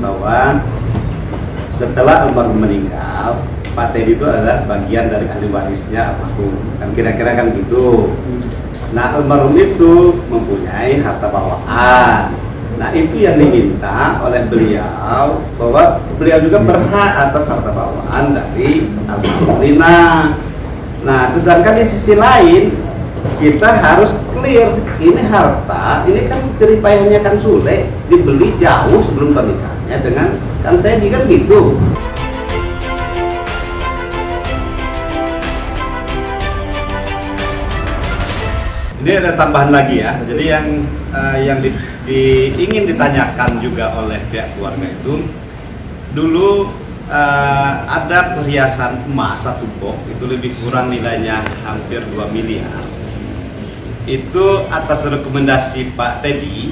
bahwa setelah almarhum meninggal, Pak Teddy itu adalah bagian dari ahli warisnya almarhum, kan kira-kira kan gitu. Nah, almarhum itu mempunyai harta bawaan. Nah, itu yang diminta oleh beliau, bahwa beliau juga berhak atas harta bawaan dari almarhum Lina. Nah, sedangkan di sisi lain kita harus clear, ini harta, ini kan jeripayahnya Kang Sule dibeli jauh sebelum pernikahannya dengan Kang Teddy, kan gitu. Ini ada tambahan lagi ya. Jadi yang ingin ditanyakan juga oleh pihak keluarga itu, dulu ada perhiasan emas satu box, itu lebih kurang nilainya hampir 2 miliar. Itu atas rekomendasi Pak Teddy,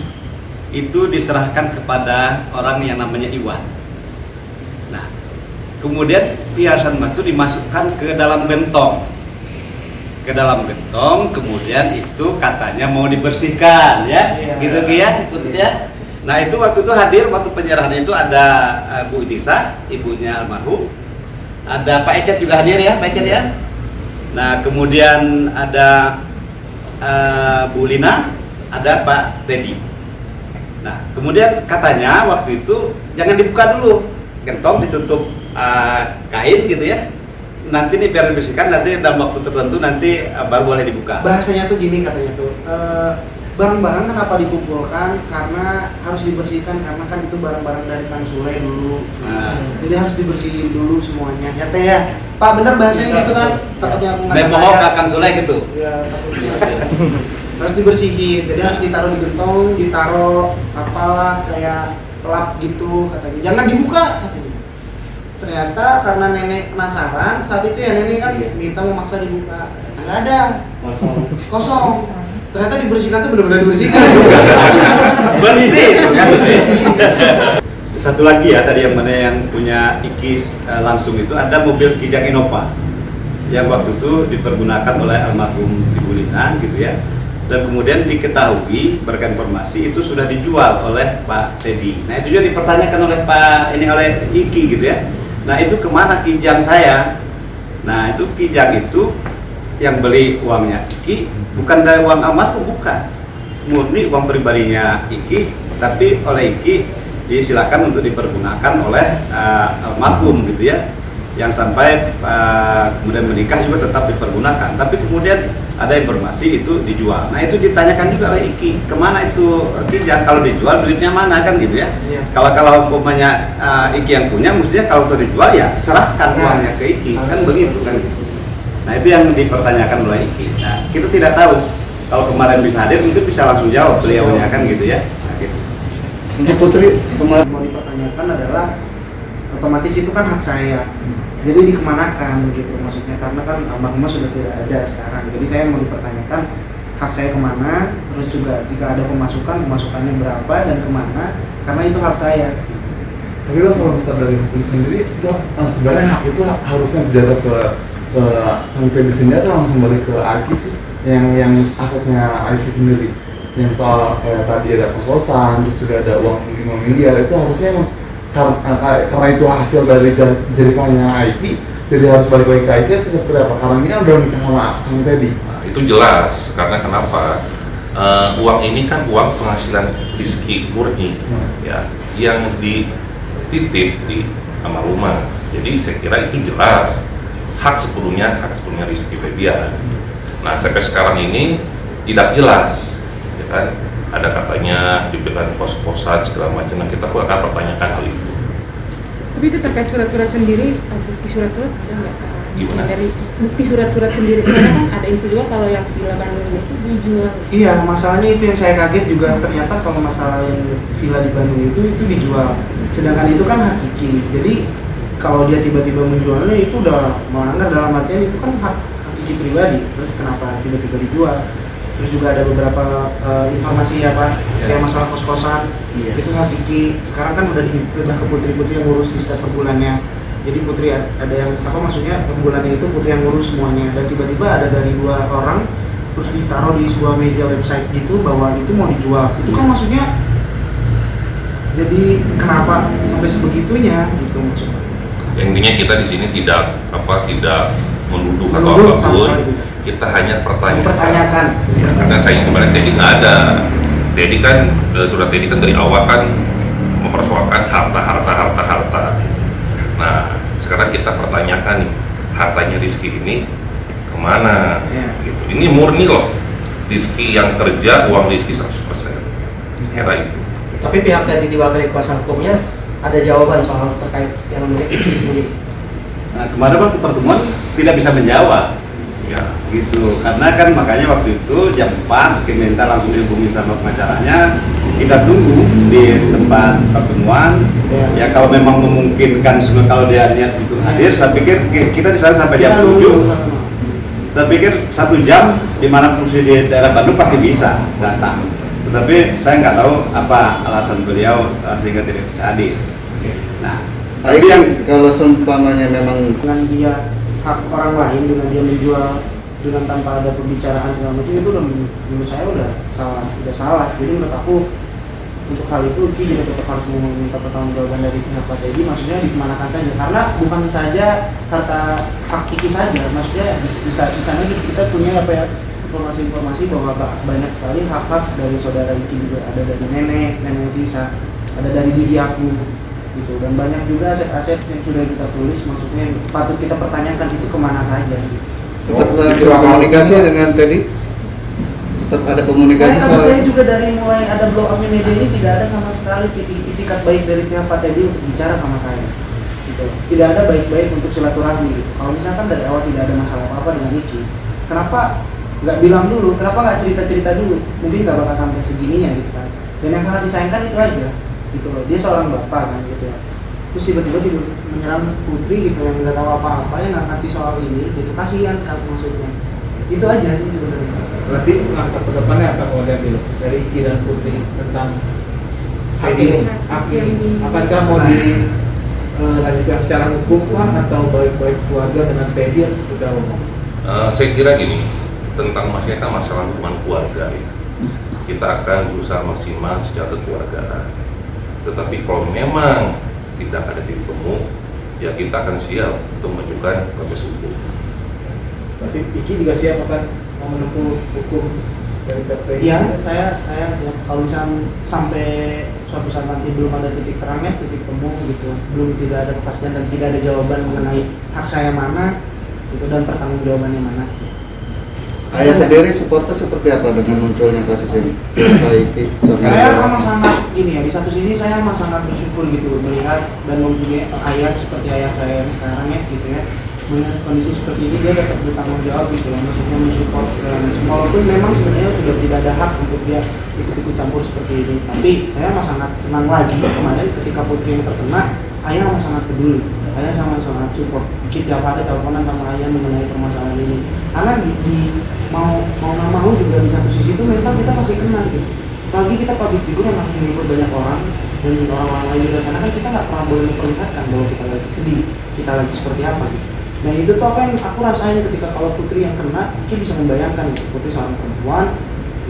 itu diserahkan kepada orang yang namanya Iwan. Nah, kemudian perhiasan emas itu dimasukkan ke dalam gentong. Kemudian itu katanya mau dibersihkan ya, gitu ya, ya. Nah, itu waktu itu hadir waktu penyerahan itu ada Bu Itisa, ibunya almarhum, ada Pak Ecet juga hadir ya, Pak Ecet ya. Nah, kemudian ada Bu Lina, ada Pak Teddy. Nah, kemudian katanya waktu itu jangan dibuka dulu, gentong ditutup kain gitu ya. Nanti nih biar dibersihkan, nanti dalam waktu tertentu nanti baru boleh dibuka. Bahasanya tuh gini katanya tuh, barang-barang kenapa dikumpulkan? Karena harus dibersihkan, karena kan itu barang-barang dari Kang Sule dulu. Jadi harus dibersihin dulu semuanya. Ya teh ya, Pak, bener bahasanya gitu kan? Takutnya aku nggak bohong ke Kang Sule gitu. Ya, takutnya. Harus dibersihin, jadi harus ditaruh di gentong, ditaruh apalah kayak lap gitu katanya. Jangan dibuka katanya. Ternyata karena nenek penasaran, saat itu ya nenek kan minta memaksa dibuka, nggak ada, kosong. Ternyata dibersihkan tuh benar-benar dibersihkan. Bersih, kan bersih. Satu lagi ya, tadi yang mana yang punya Iki langsung itu ada mobil Kijang Innova yang waktu itu dipergunakan oleh almarhum Ibu Lina gitu ya. Dan kemudian diketahui berkat informasi itu sudah dijual oleh Pak Teddy. Nah, itu juga dipertanyakan oleh Iki gitu ya. Nah, itu kemana Kijang saya? Nah, itu Kijang itu yang beli uangnya Iki bukan dari uang almarhum, bukan, murni uang pribadinya Iki, tapi oleh Iki disilakan untuk dipergunakan oleh almarhum gitu ya, yang sampai kemudian menikah juga tetap dipergunakan, tapi kemudian ada informasi itu dijual. Nah, itu ditanyakan juga oleh Iki, kemana itu Kijang, kalau dijual duitnya mana kan gitu ya. Kalau umpamanya Iki yang punya, mestinya kalau itu dijual ya serahkan uangnya ke Iki, kan begitu kan. Nah, itu yang dipertanyakan oleh Iki. Nah, kita tidak tahu, kalau kemarin bisa hadir mungkin bisa langsung jawab beliaunya kan gitu ya. Nah, gitu. Untuk Putri, kemarin mau dipertanyakan adalah otomatis itu kan hak saya, jadi dikemanakan gitu maksudnya, karena kan almarhumah sudah tidak ada sekarang. Jadi saya mau dipertanyakan hak saya kemana, terus juga jika ada pemasukannya berapa dan kemana, karena itu hak saya. Tapi kan kalau kita dari hukum sendiri itu sebenarnya hak itu harusnya dijatuh ke Kang Teddy sendiri atau langsung balik ke Aki sih, yang asetnya Aki sendiri, yang soal kayak tadi ada kos-kosan, terus juga ada uang 5 miliar, itu harusnya emang karena itu hasil dari jerikannya Aiki, jadi harus balik lagi ke Aiki atau seperti apa? Karena ini kan udah nikah sama Kang Teddy. Nah, itu jelas, karena kenapa? Uang ini kan uang penghasilan Rizky murni, ya, yang dititip di almarhumah. Jadi saya kira itu jelas hak sepenuhnya Rizky Febian. Nah, sampai sekarang ini tidak jelas, ya kan? Ada katanya diberikan kos-kosan segala macam, dan kita pun akan pertanyakan hal itu. Tapi itu terkait surat-surat sendiri, bukti surat-surat ada nggak? Gimana? Dari bukti surat-surat sendiri, karena kan ada info juga kalau yang Villa Bandung ini itu dijual. Iya, masalahnya itu yang saya kaget juga, ternyata kalau masalah yang villa di Bandung itu dijual. Sedangkan itu kan hak Iki. Jadi kalau dia tiba-tiba menjualnya itu udah melanggar, dalam artian itu kan hak Iki pribadi. Terus kenapa tiba-tiba dijual? Terus juga ada beberapa informasi ya Pak, kayak masalah kos-kosan, itu hak Iki. Sekarang kan udah ke putri-putri yang ngurus di setiap per bulannya. Jadi putri ada yang maksudnya per bulannya itu putri yang ngurus semuanya. Dan tiba-tiba ada dari 2 orang terus ditaruh di sebuah media website gitu bahwa itu mau dijual. Itu kan maksudnya Jadi kenapa sampai sebegitunya gitu maksudnya? Intinya kita di sini tidak menuduh atau Menuduh sama apapun, sekali. kita hanya Mempertanyakan. Ya, karena saya kemarin Teddy nggak ada. Teddy kan surat Teddy kan dari awal kan mempersoalkan harta. Nah sekarang kita pertanyakan nih, hartanya Rizky ini kemana? Ya. Gitu. Ini murni loh, Rizky yang kerja, uang Rizky 100%. Kira itu. Tapi pihak yang diwakili kuasa hukumnya ada jawaban soal terkait yang namanya Iki sendiri. Nah, kemarin waktu pertemuan tidak bisa menjawab. Ya, gitu. Karena kan makanya waktu itu jam 4 kita minta langsung dihubungi sama pengacaranya. Kita tunggu di tempat pertemuan. Ya kalau memang memungkinkan, kalau dia niat untuk hadir, saya pikir kita di sana sampai jam 7. Saya pikir 1 jam di mana kursi di daerah Bandung pasti bisa datang. Tetapi saya nggak tahu apa alasan beliau sehingga tidak bisa hadir. Nah, tapi yang kalau seumpamanya memang Dengan dia hak orang lain, dengan dia menjual dengan tanpa ada pembicaraan segala macam, itu udah menurut saya udah salah. Jadi menurut aku untuk hal itu Ki juga tetap harus meminta pertanggungjawaban dari pihak Pak Teddy, maksudnya dikemanakan saja, karena bukan saja harta hak Kiki saja, maksudnya bisa di sana kita punya apa ya, informasi bahwa banyak sekali hak-hak dari saudara Kiki juga, ada dari nenek Tisa, ada dari diri aku gitu, dan banyak juga aset-aset yang sudah kita tulis, maksudnya yang patut kita pertanyakan itu kemana saja gitu. sempat berkomunikasi dengan Teddy, sempat ada komunikasi Karena saya soal juga dari mulai ada blow up media ini tidak ada sama sekali itikat baik dari pihak Pak Teddy untuk bicara sama saya gitu. Tidak ada baik-baik untuk silaturahmi gitu. Kalau misalkan dari awal tidak ada masalah apa-apa dengan Iki, kenapa nggak bilang dulu, kenapa nggak cerita-cerita dulu, mungkin nggak bakal sampai segininya gitu kan. Dan yang sangat disayangkan itu aja gitu loh, dia seorang bapak kan gitu ya, terus tiba-tiba dia menyerang putri gitu yang nggak tahu apa-apa, yang nggak ngerti soal ini gitu, kasihan kan maksudnya. Itu aja sih sebenarnya. Berarti langkah ke depannya apa kalau diambil dari Iki dan Putri tentang hak ini? Apakah mau dilanjutkan secara hukum atau baik-baik keluarga dengan Teddy yang sudah ngomong? Saya kira gini, tentang masalah kan masalah hubungan keluarga ya. Kita akan berusaha maksimal secara kekeluargaan. Tetapi kalau memang tidak ada titik temu, ya kita akan siap untuk mengajukan proses hukum. Berarti Iki juga siap akan mau menempuh hukum dari PT? Iya, saya siap. Kalau misalnya sampai suatu saat nanti belum ada titik terangnya, titik temu gitu, belum tidak ada kepastian dan tidak ada jawaban mengenai hak saya mana, gitu, dan pertanggungjawabannya mana. Gitu. Ayah sendiri supporter seperti apa dengan munculnya kasus ini? Saya memang sangat gini ya, di satu sisi saya memang sangat bersyukur gitu melihat dan mempunyai ayah seperti ayah saya yang sekarang ya gitu ya, melihat kondisi seperti ini dia tetap bertanggung jawab gitu ya, maksudnya mensupport segala macam, walaupun memang sebenarnya sudah tidak ada hak untuk dia ikut campur seperti ini, tapi saya memang sangat senang lagi kemarin ketika Putri yang terkena, ayah memang sangat peduli, ayah sangat support, tiap hari teleponan sama ayah mengenai permasalahan ini, karena mau nggak mau juga di satu sisi itu mental kita masih kena gitu. Apalagi kita public figure yang langsung ngikut banyak orang dan orang-orang lain di sana kan kita nggak pernah boleh memperlihatkan bahwa kita lagi sedih, kita lagi seperti apa gitu. Dan itu tuh apa yang aku rasain ketika kalau Putri yang kena, kita bisa membayangkan gitu, Putri seorang perempuan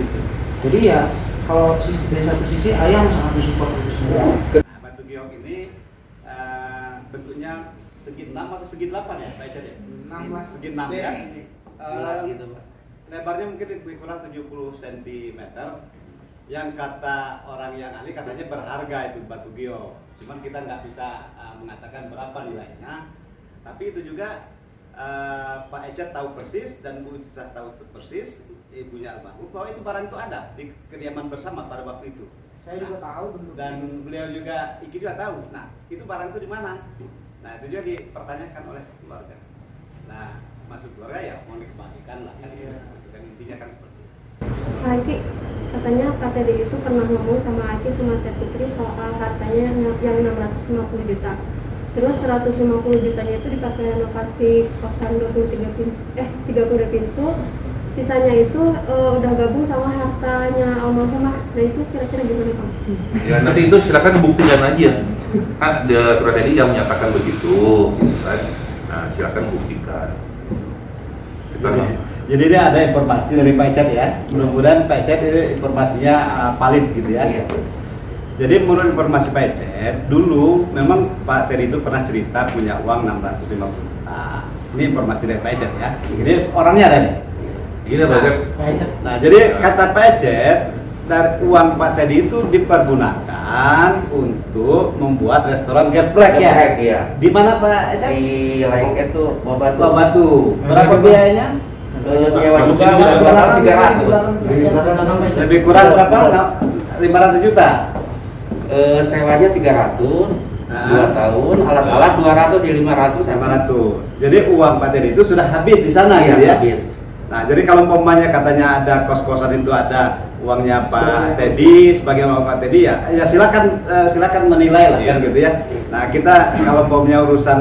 gitu. Jadi ya kalau dari satu sisi ayah sangat mensupport itu semua. Nah, batu giok ini bentuknya segi 6 atau segi 8 ya, Pak Ecet ya? 16. Segi 6 ya. Gitu, Pak. Lebarnya mungkin lebih kurang 70 cm. Yang kata orang yang ahli katanya berharga itu batu giok. Cuman kita nggak bisa mengatakan berapa nilainya. Tapi itu juga Pak Ecet tahu persis dan Bu Cisah tahu persis, ibunya almarhum, bahwa itu barang itu ada di kediaman bersama pada waktu itu. Saya juga tahu bentuknya. Dan beliau juga, Iki juga tahu. Nah, itu barang itu di mana? Nah, itu juga dipertanyakan oleh keluarga. Nah, masuk keluarga ya mau dikembalikan lah kan, Iya. gitu kan, intinya kan seperti itu. Pak Aki, katanya Pak Teddy itu pernah ngomong sama Aki sama Teh Putri soal hartanya yang 650 juta. Terus 150 jutanya itu dipakai renovasi kosan 32 pintu. Sisanya itu udah gabung sama hartanya almarhumah. Nah itu kira-kira gimana Pak? Ya nanti itu silakan buktikan aja. Kan Surat Teddy yang menyatakan begitu, kan? Nah silakan buktikan. Jadi ini ada informasi dari Pak Ecet ya. Mudah-mudahan Pak Ecet itu informasinya valid gitu ya. Jadi menurut informasi Pak Ecet, dulu memang Pak Teddy itu pernah cerita punya uang 650 juta. Ini informasi dari Pak Ecet ya. Ini orangnya ada nih. Ini Pak Ecet. Nah, jadi kata Pak Ecet, dari uang Pak Teddy itu dipergunakan untuk membuat restoran geprek ya. Geprek, iya. Di mana Pak Ecet? Di Lengket tuh Batu. Batu. Berapa biayanya? Nyewa juga udah 300. Lebih kurang berapa? 500 juta. Sewanya 300. 2 tahun, alat-alat 200 ya 500. 500. Jadi uang Pak Teddy itu sudah habis di sana Iya, gitu ya. habis. Nah, jadi kalau umpamanya katanya ada kos-kosan itu ada uangnya Pak Teddy sebagai uang Pak Teddy ya silakan menilai lah kan gitu ya. Nah, kita kalau umpamanya urusan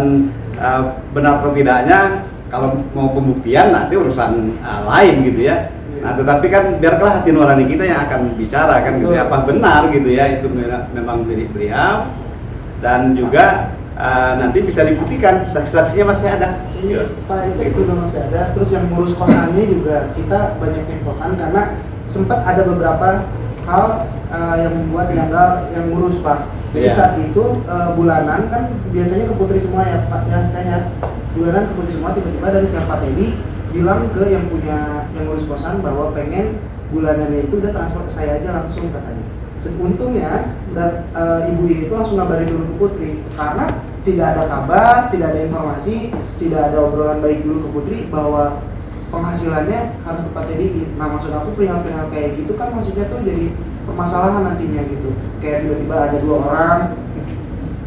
benar atau tidaknya, kalau mau pembuktian nanti urusan lain gitu ya. Nah, tetapi kan biarlah hati nurani kita yang akan bicara kan gitu ya, apa benar gitu ya itu memang milik beliau, dan juga nanti bisa dibuktikan saksi-saksinya masih ada. Pak Ecek juga masih ada. Terus yang ngurus kosannya juga kita banyak tektokan karena sempat ada beberapa hal yang membuat janggal yang ngurus Pak. Jadi Iya. saat itu bulanan kan biasanya ke Putri semua ya Pak ya, kayaknya bulanan ke Putri semua, tiba-tiba dari pihak Pak Teddy bilang ke yang punya yang ngurus kosan bahwa pengen bulanannya itu udah transfer ke saya aja langsung katanya. Untungnya dan ibu ini tuh langsung ngabarin dulu ke Putri karena tidak ada kabar, tidak ada informasi, tidak ada obrolan baik dulu ke Putri bahwa penghasilannya harus ke Pak Teddy. Nah, maksud aku perihal-perihal kayak gitu kan maksudnya tuh jadi permasalahan nantinya gitu. Kayak tiba-tiba ada 2 orang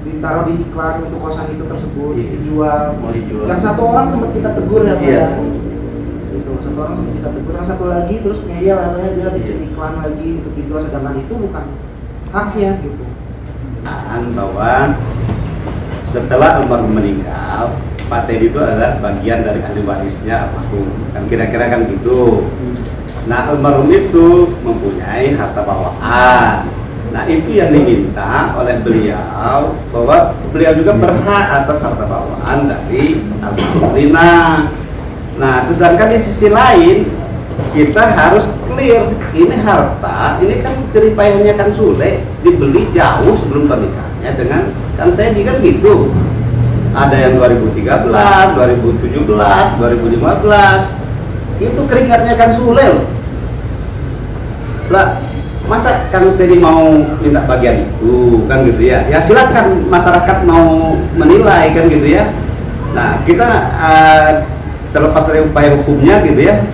ditaruh di iklan untuk kosan itu tersebut dijual. Mau dijual. Yang 1 orang sempat kita tegur ya Pak. Iya. Gitu, 1 orang sempat kita tegur, yang 1 lagi terus ngeyel namanya dia bikin iklan lagi untuk dijual, sedangkan itu bukan haknya gitu. Bahwa setelah almarhum meninggal, Pak Teddy itu adalah bagian dari ahli warisnya almarhum, kan kira-kira kan gitu. Nah, almarhum itu mempunyai harta bawaan. Nah, itu yang diminta oleh beliau bahwa beliau juga berhak atas harta bawaan dari almarhum Rina. Nah, sedangkan di sisi lain kita harus clear, ini harta, ini kan ceripayanya Kang Sule dibeli jauh sebelum pernikahannya dengan Kang Teddy kan gitu. Ada yang 2013, 2017, 2015, itu keringatnya Kang Sule loh. Lah, masa Kang Teddy mau minta bagian itu kan gitu ya? Ya silakan masyarakat mau menilai kan gitu ya. Nah, kita terlepas dari upaya hukumnya gitu ya,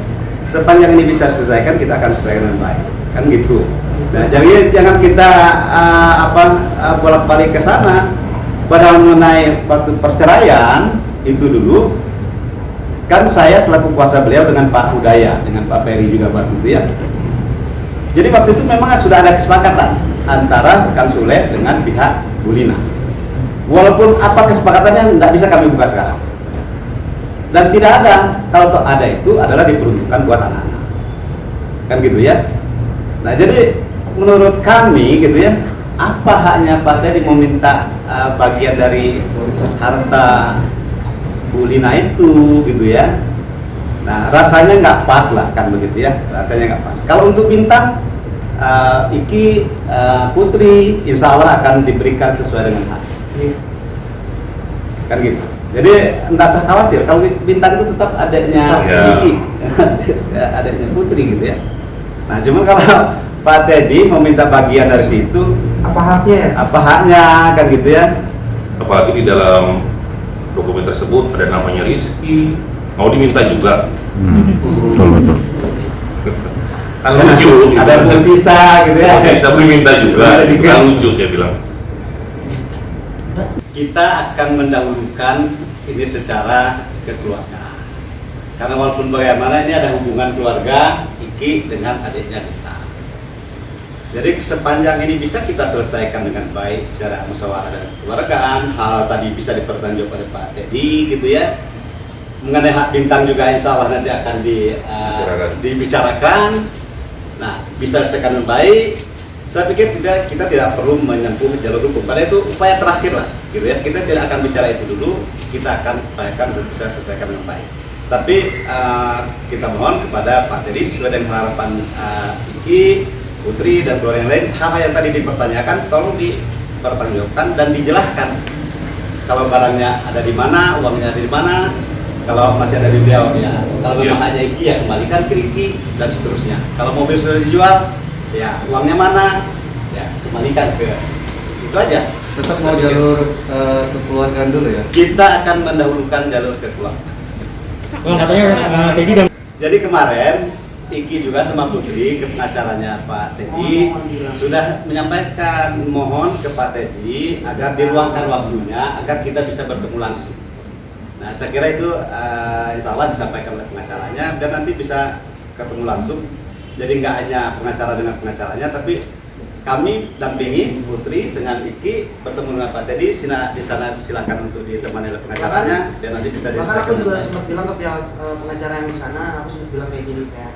sepanjang ini bisa diselesaikan kita akan selesaikan dengan baik kan gitu. Nah, jadi jangan kita bolak-balik ke sana. Padahal mengenai waktu perceraian itu dulu kan saya selaku kuasa beliau dengan Pak Udaya, dengan Pak Peri juga waktu itu ya. Jadi waktu itu memang sudah ada kesepakatan antara Kang Sule dengan pihak Bu Lina. Walaupun apa kesepakatannya tidak bisa kami buka sekarang. Dan tidak ada, kalau ada itu adalah diperuntukkan buat anak-anak. Kan gitu ya. Nah, jadi menurut kami gitu ya, apa haknya Pak Teddy meminta bagian dari harta Bu Lina itu gitu ya. Nah, rasanya nggak pas lah kan begitu ya, rasanya nggak pas. Kalau untuk Bintang, Iki, Putri, insya Allah akan diberikan sesuai dengan hak. Kan gitu. Jadi enggak usah khawatir, kalau Bintang itu tetap adanya Iki, adanya Putri gitu ya. Nah, cuman kalau Pak Teddy meminta bagian dari situ, Apa haknya? apa haknya kan gitu ya. Apalagi di dalam dokumen tersebut ada namanya Rizky, mau diminta juga. Betul. Kan lucu, Ada pun bisa gitu ya. bisa diminta juga, Bisa kan lucu saya bilang. Kita akan mendahulukan ini secara kekeluargaan. Karena walaupun bagaimana ini ada hubungan keluarga Iki dengan adiknya kita. Jadi sepanjang ini bisa kita selesaikan dengan baik secara musyawarah dan kekeluargaan, hal tadi bisa dipertanggungjawabkan oleh Pak Teddy gitu ya. Mengenai hak Bintang juga insya Allah nanti akan dibicarakan. Nah, bisa selesaikan dengan baik. Saya pikir kita tidak perlu menempuh jalur hukum. Karena itu upaya terakhir lah, gitu ya. Kita tidak akan bicara itu dulu. Kita akan upayakan untuk bisa selesaikan dengan baik. Tapi kita mohon kepada Pak Teddy sesuai dengan harapan Iki, Putri dan keluarga yang lain, hal-hal yang tadi dipertanyakan tolong dipertanggungjawabkan dan dijelaskan. Kalau barangnya ada di mana, uangnya ada di mana, kalau masih ada di beliau ya. Kalau memang hanya Iki ya kembalikan ke Iki dan seterusnya. Kalau mobil sudah dijual, ya uangnya mana, ya kembalikan ke itu aja. Tetap mau jalur kekeluargaan dulu ya. Kita akan mendahulukan jalur kekeluargaan. Katanya Teddy dan Jadi kemarin Iki juga sama Putri ke pengacaranya Pak Teddy sudah menyampaikan mohon ke Pak Teddy agar diluangkan waktunya agar kita bisa bertemu langsung. Nah saya kira itu insya Allah disampaikan oleh pengacaranya dan nanti bisa ketemu langsung. Jadi nggak hanya pengacara dengan pengacaranya, tapi kami dampingi Putri dengan Iki bertemu dengan Pak Teddy. Di sana silakan untuk ditemani oleh pengacaranya dan nanti bisa bahkan aku juga diselesaikan. sempat bilang ke pihak pengacara yang di sana, aku sempat bilang kayak gini, kayak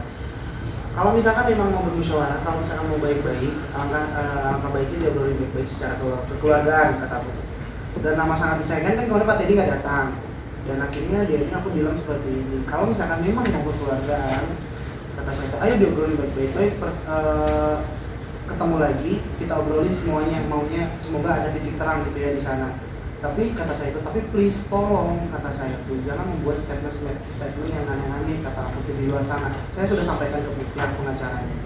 kalau misalkan memang mau bermusyawarah, kalau misalkan mau baik-baik, alangkah baiknya dia boleh baik-baik secara kekeluargaan, kata aku. Dan nama sangat disayangkan kan kemarin Pak Teddy nggak datang. Dan akhirnya aku bilang seperti ini, kalau misalkan memang mau berkeluargaan, kata saya, ayo diobrolin baik-baik, ketemu lagi, kita obrolin semuanya, maunya semoga ada titik terang gitu ya di sana. Tapi kata saya itu, tapi please tolong, kata saya tuh jangan membuat statement yang aneh-aneh, kata aku di luar sana. Saya sudah sampaikan ke pihak pengacaranya.